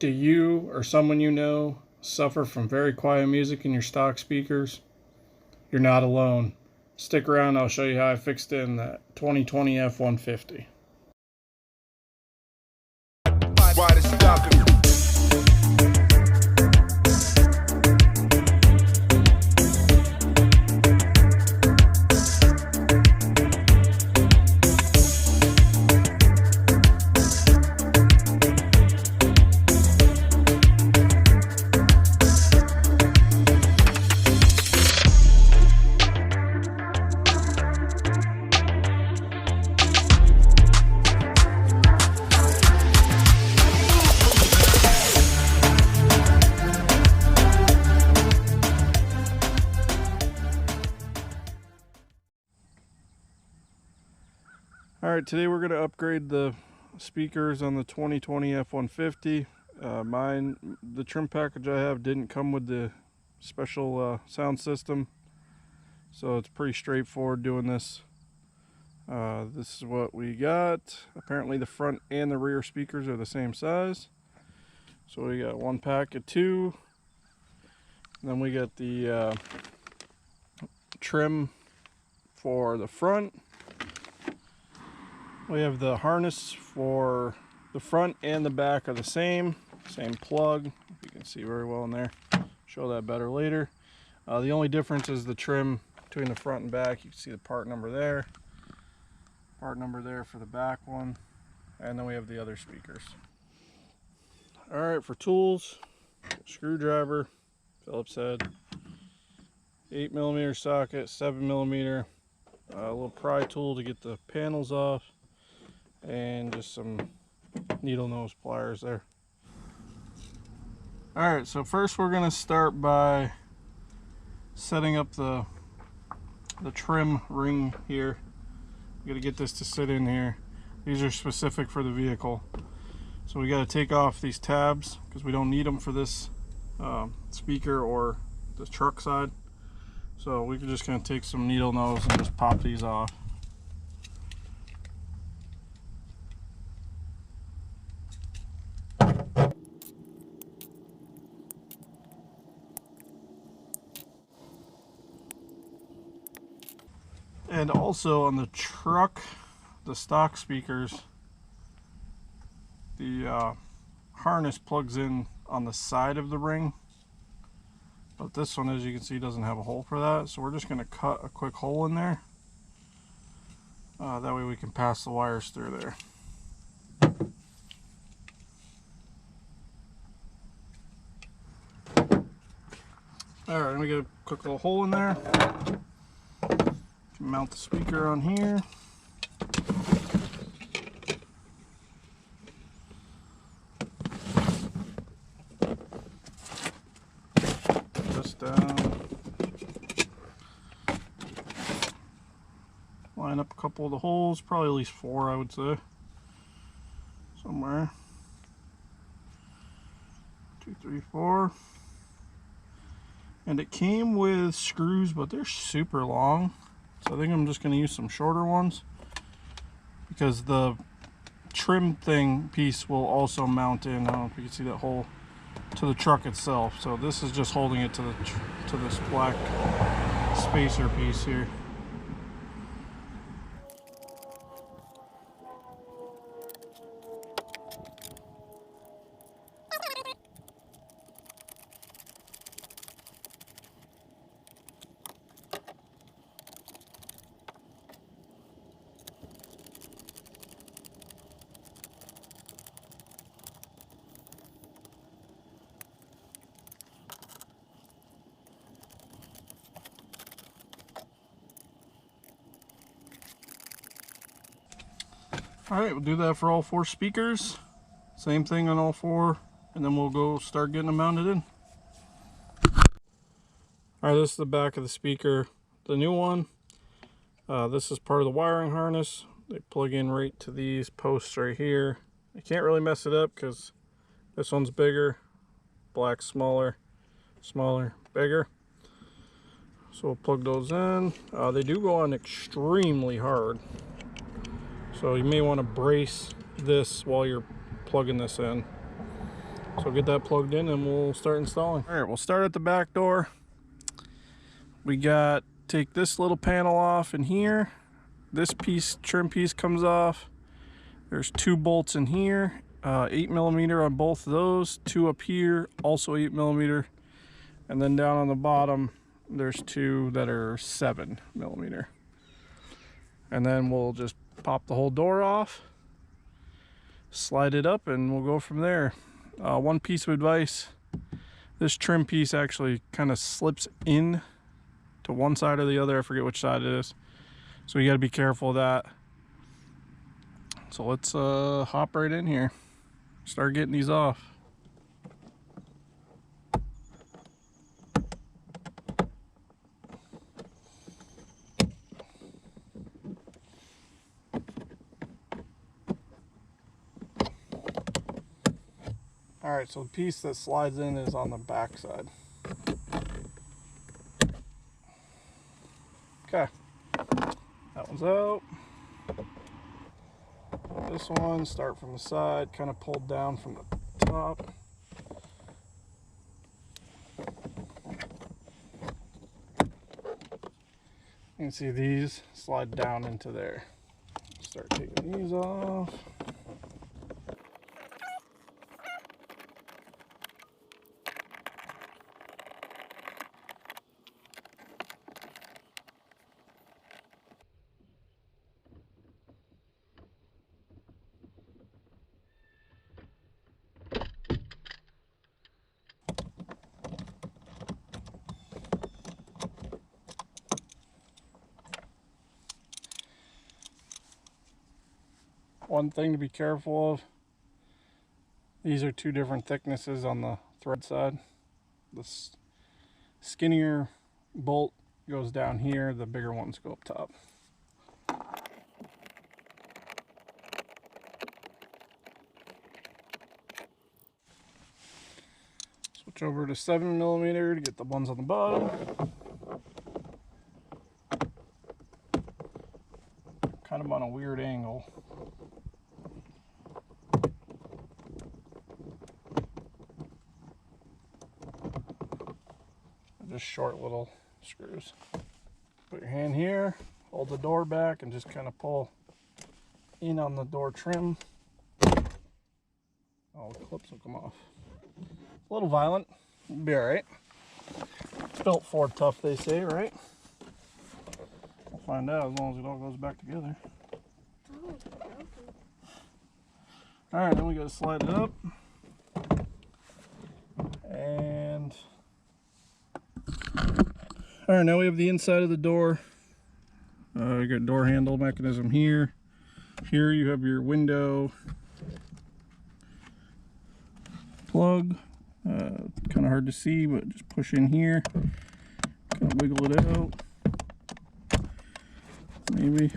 Do you or someone you know suffer from very quiet music in your stock speakers? You're not alone. Stick around, I'll show you how I fixed it in the 2020 F-150. Alright, today we're going to upgrade the speakers on the 2020 F-150. The trim package I have didn't come with the special sound system, so it's pretty straightforward doing this. This is what we got. Apparently the front and the rear speakers are the same size. So we got one pack of two. And then we got the trim for the front. We have the harness for the front and the back are the same plug. You can see very well in there. Show that better later. The only difference is the trim between the front and back. You can see the part number there. Part number there for the back one. And then we have the other speakers. Alright, for tools, screwdriver, Phillips head, 8mm socket, 7mm, a little pry tool to get the panels off, and just some needle nose pliers there. Alright, so first we're going to start by setting up the trim ring here. We got to get this to sit in here. These are specific for the vehicle. So we got to take off these tabs because we don't need them for this speaker or the truck side. So we're just going to take some needle nose and just pop these off. And also on the truck, the stock speakers, the harness plugs in on the side of the ring, but this one, as you can see, doesn't have a hole for that. So we're just going to cut a quick hole in there. That way we can pass the wires through there. Alright, we get a quick little hole in there. Mount the speaker on here. This down. Line up a couple of the holes, probably at least 4, I would say. Somewhere. 2, 3, 4. And it came with screws, but they're super long. So I think I'm just going to use some shorter ones because the trim thing piece will also mount in, I don't know if you can see that hole, to the truck itself. So this is just holding it to this black spacer piece here. Alright, we'll do that for all 4 speakers. Same thing on all 4, and then we'll go start getting them mounted in. Alright, this is the back of the speaker, the new one. This is part of the wiring harness. They plug in right to these posts right here. You can't really mess it up because this one's bigger, black smaller, smaller, bigger. So we'll plug those in. They do go on extremely hard. So you may want to brace this while you're plugging this in. So get that plugged in and we'll start installing. All right, we'll start at the back door. We got, take this little panel off in here. This piece, trim piece comes off. There's 2 bolts in here, 8mm on both of those, 2 up here, also 8mm. And then down on the bottom, there's 2 that are 7mm. And then we'll just pop the whole door off, slide it up, and we'll go from there. One piece of advice, this trim piece actually kind of slips in to one side or the other. I forget which side it is. So you got to be careful of that. So let's hop right in here, start getting these off. Alright, so the piece that slides in is on the back side. Okay, that one's out. This one, start from the side, kind of pulled down from the top. You can see these slide down into there. Start taking these off. One thing to be careful of, these are 2 different thicknesses on the thread side. The skinnier bolt goes down here, the bigger ones go up top. Switch over to 7mm to get the ones on the bottom. Kind of on a weird angle. Just short little screws. Put your hand here, hold the door back, and just kind of pull in on the door trim. All the clips will come off. A little violent, it'll be alright. It's built Ford tough, they say, right? We'll find out as long as it all goes back together. Alright, then we gotta slide it up. And alright, now we have the inside of the door. You got door handle mechanism here. Here you have your window plug. Kind of hard to see, but just push in here. Kind of wiggle it out. Maybe.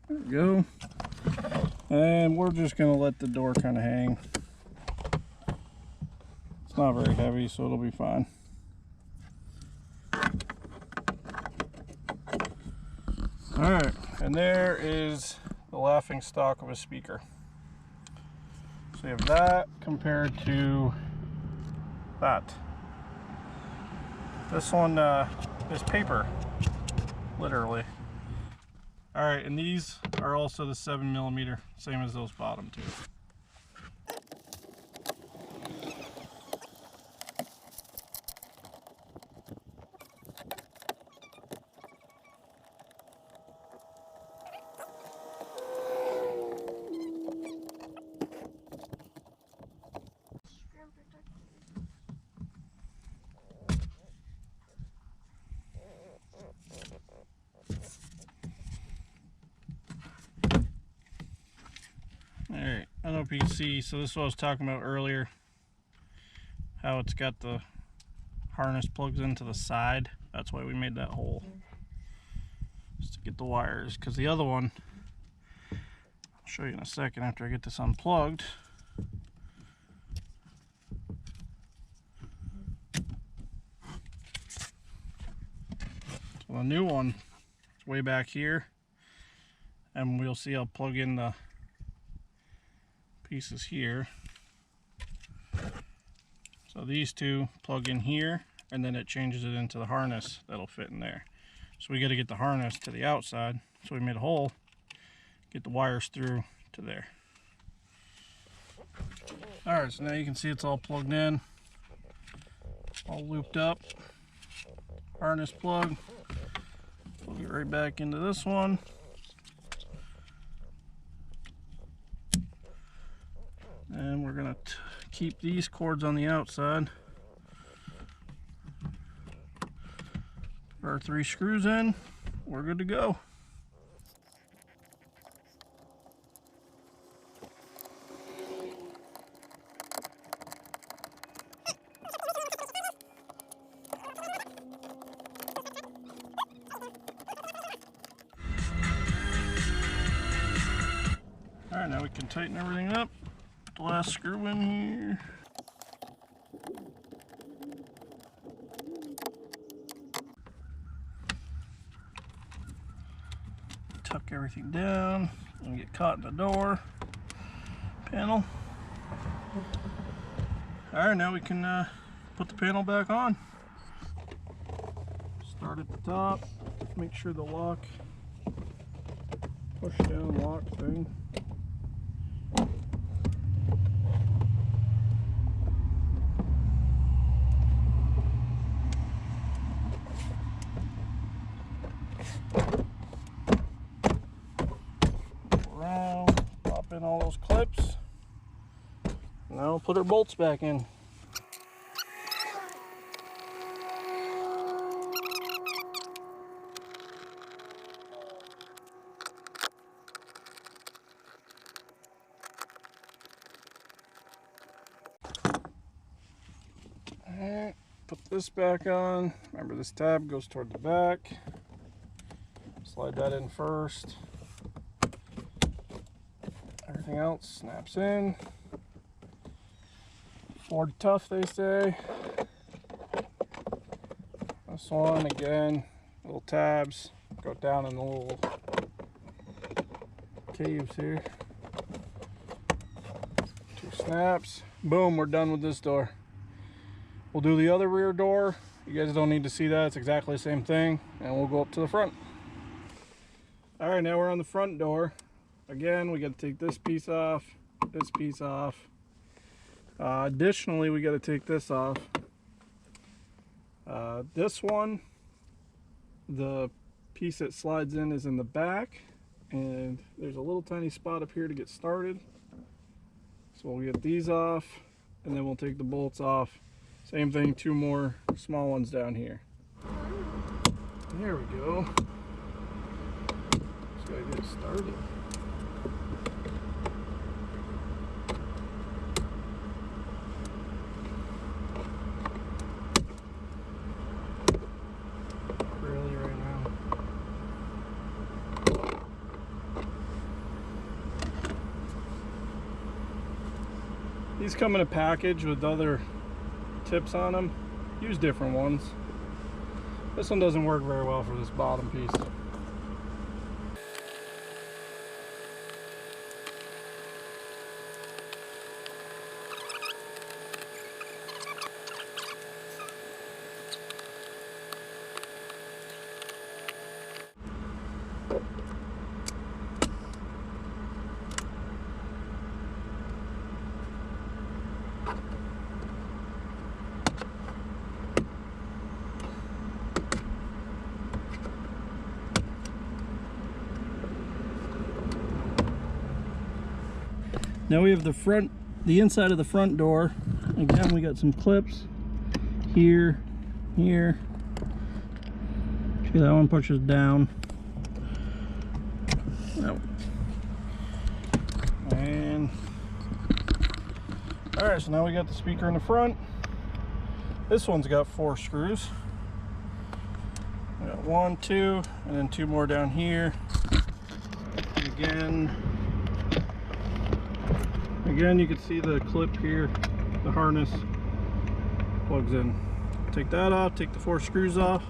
There we go. And we're just going to let the door kind of hang. It's not very heavy, so it'll be fine. Alright, and there is the laughing stock of a speaker. So you have that compared to that. This one is paper, literally. Alright, and these are also the 7mm, same as those bottom two. Alright, I don't know if you can see, so this is what I was talking about earlier, how it's got the harness plugs into the side. That's why we made that hole, just to get the wires, because the other one, I'll show you in a second after I get this unplugged. So the new one is way back here, and we'll see I'll plug in the pieces here. So these two plug in here, and then it changes it into the harness that'll fit in there. So we got to get the harness to the outside. So we made a hole, get the wires through to there. Alright, so now you can see it's all plugged in, all looped up. Harness plug, plug it right back into this one. And we're going to keep these cords on the outside. Put our 3 screws in, we're good to go. Alright, now we can tighten everything up. Put the last screw in here. Tuck everything down and get caught in the door panel. Alright, now we can put the panel back on. Start at the top, make sure the lock, push down lock thing. Around, pop in all those clips. Now we'll put our bolts back in. Alright, put this back on. Remember, this tab goes toward the back. Slide that in first. Everything else snaps in. Ford tough, they say. This one, again, little tabs go down in the little caves here. 2 snaps. Boom, we're done with this door. We'll do the other rear door. You guys don't need to see that. It's exactly the same thing. And we'll go up to the front. Alright, now we're on the front door. Again, we got to take this piece off, this piece off. Additionally, we got to take this off. This one, the piece that slides in is in the back, and there's a little tiny spot up here to get started. So we'll get these off, and then we'll take the bolts off. Same thing, 2 more small ones down here. There we go. Just gotta get started. Really right now. These come in a package with other tips on them. Use different ones. This one doesn't work very well for this bottom piece. Now we have the inside of the front door. Again, we got some clips here, here. See, that one pushes down. And all right, so now we got the speaker in the front. This one's got 4 screws. We got 1, 2, and then 2 more down here. Again, you can see the clip here, the harness plugs in. Take that off, take the 4 screws off,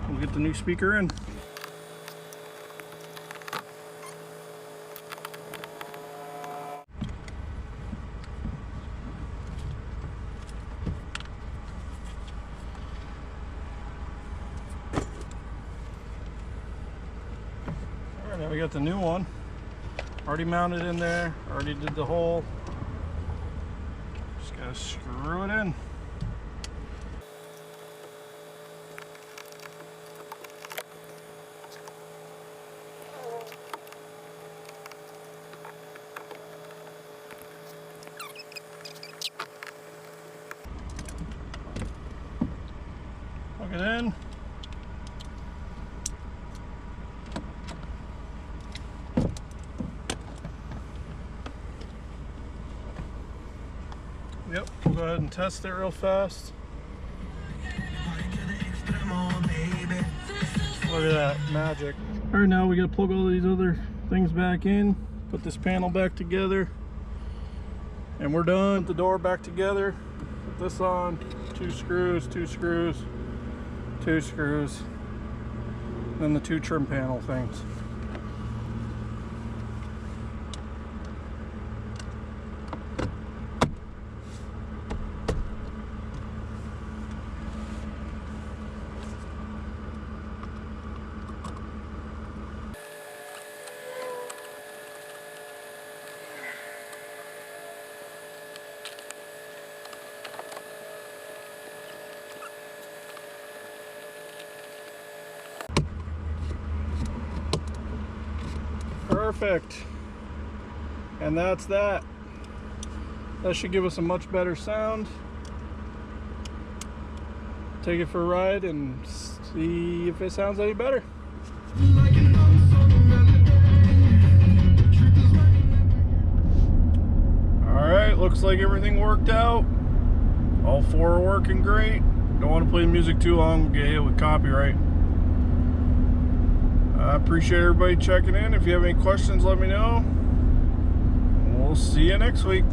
we'll get the new speaker in. got the new one already mounted in there, already did the hole. Just gotta screw it in. Plug it in. Yep, we'll go ahead and test it real fast. Look at that, magic. All right, now we gotta plug all these other things back in, put this panel back together, and we're done. Put the door back together, put this on, 2 screws, 2 screws, 2 screws, then the 2 trim panel things. Perfect. And that's that. That should give us a much better sound. Take it for a ride and see if it sounds any better. Alright, looks like everything worked out. All 4 are working great. Don't want to play the music too long, get hit with copyright. I appreciate everybody checking in. If you have any questions, let me know. We'll see you next week.